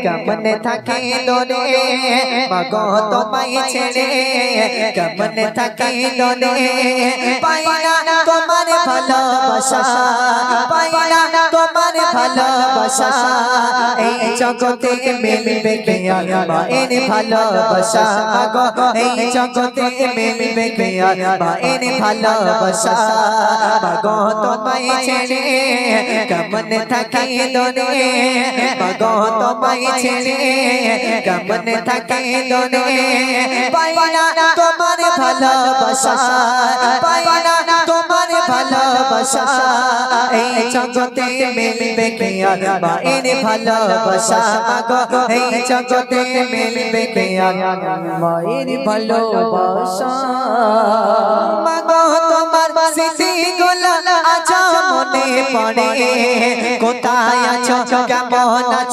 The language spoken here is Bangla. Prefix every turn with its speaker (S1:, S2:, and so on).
S1: কেমনে থাকে দোলে মাগো তোমায় ছেড়ে কেমনে থাকে দোলে পাই না তোমার ভালোবাসা পাই না তোমার ভালোবাসা এই জগতে মিলবে কে আর মায়ের ভালোবাসা মাগো এই জগতে মিলবে কে আর মায়ের ভালোবাসা মাগো তোমায় ছেড়ে কেমনে থাকে দোলে মাগো তোমায় ছেড়ে কেমনে থাকে দোলে পাই না তোমার ভালোবাসা পাই না তোমার ভালোবাসা এই জগতে মিলবে কে আর মায়ের ভালোবাসা মাগো এই জগতে মিলবে কে আর মায়ের ভালোবাসা মাগো তোমার স্মৃতিগুলো আজ মনে পড়ে কোথায় আছো কেমন আছো